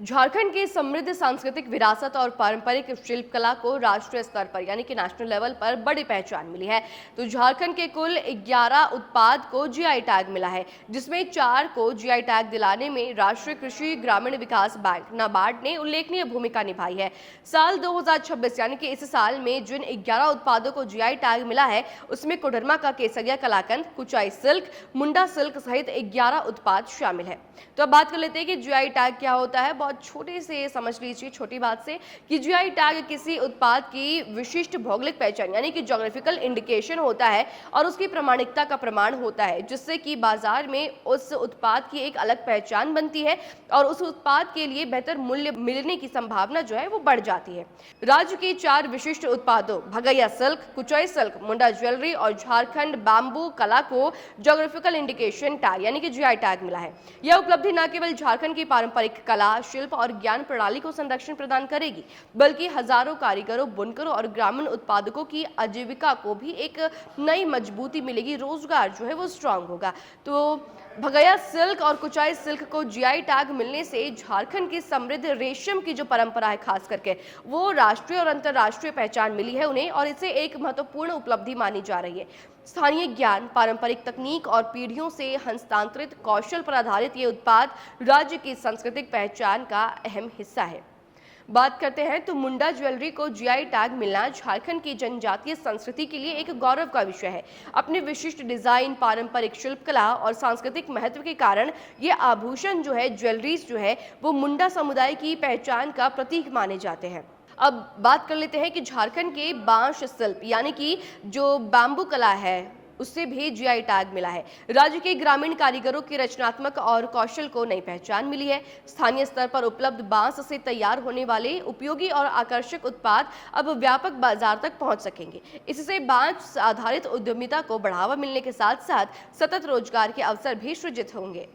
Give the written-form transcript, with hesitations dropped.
झारखंड की समृद्ध सांस्कृतिक विरासत और पारंपरिक शिल्प कला को राष्ट्रीय स्तर पर यानी कि नेशनल लेवल पर बड़ी पहचान मिली है। तो झारखंड के कुल 11 उत्पाद को जीआई टैग मिला है, जिसमें 4 को जीआई टैग दिलाने में राष्ट्रीय कृषि ग्रामीण विकास बैंक नाबार्ड ने उल्लेखनीय भूमिका निभाई है। साल 2026 यानी कि इस साल में जिन 11 उत्पादों को जीआई टैग मिला है, उसमें कोडरमा का केसरिया कलाकंद, कुचाई सिल्क, मुंडा सिल्क सहित 11 उत्पाद शामिल है। तो अब बात कर लेते हैं कि जीआई टैग क्या होता है। बहुत छोटे से समझ लीजिए, छोटी बात से, कि जीआई टैग किसी उत्पाद की विशिष्ट भौगोलिक पहचान यानी कि ज्योग्राफिकल इंडिकेशन होता है और उसकी प्रामाणिकता का प्रमाण होता है, जिससे कि बाजार में उस उत्पाद की एक अलग पहचान बनती है और उस उत्पाद के लिए बेहतर मूल्य मिलने की संभावना जो है वो बढ़ जाती है। राज्य के 4 विशिष्ट उत्पादों भगैया सिल्क, कुचाई सिल्क, मुंडा ज्वेलरी और झारखंड बैम्बू कला को ज्योग्राफिकल इंडिकेशन टैग यानी कि जीआई टैग मिला है। यह उपलब्धि न केवल झारखंड की पारंपरिक कला, शिल्प और ज्ञान प्रणाली को संरक्षण प्रदान करेगी, बल्कि हजारों कारीगरों, बुनकरों और ग्रामीण उत्पादकों की आजीविका को भी एक नई मजबूती मिलेगी। रोजगार जो है वो स्ट्रांग होगा। तो भगैया सिल्क और कुचाई सिल्क को जीआई टैग मिलने से झारखंड की समृद्ध रेशम की जो परंपरा है, खास करके वो राष्ट्रीय और अंतर्राष्ट्रीय पहचान मिली है उन्हें, और इसे एक महत्वपूर्ण उपलब्धि मानी जा रही है। स्थानीय ज्ञान, पारंपरिक तकनीक और पीढ़ियों से हस्तांतरित कौशल पर आधारित ये उत्पाद राज्य की सांस्कृतिक पहचान का अहम हिस्सा है। बात करते हैं तो मुंडा ज्वेलरी को जीआई टैग मिलना झारखंड की जनजातीय संस्कृति के लिए एक गौरव का विषय है। अपने विशिष्ट डिजाइन, पारंपरिक शिल्पकला और सांस्कृतिक महत्व के कारण ये आभूषण जो है, ज्वेलरीज जो है, वो मुंडा समुदाय की पहचान का प्रतीक माने जाते हैं। अब बात कर लेते हैं कि झारखंड के बांस शिल्प यानी कि जो बैम्बू कला है, उससे भी जीआई टैग मिला है। राज्य के ग्रामीण कारीगरों की रचनात्मक और कौशल को नई पहचान मिली है। स्थानीय स्तर पर उपलब्ध बांस से तैयार होने वाले उपयोगी और आकर्षक उत्पाद अब व्यापक बाजार तक पहुंच सकेंगे। इससे बांस आधारित उद्यमिता को बढ़ावा मिलने के साथ साथ सतत रोजगार के अवसर भी सृजित होंगे।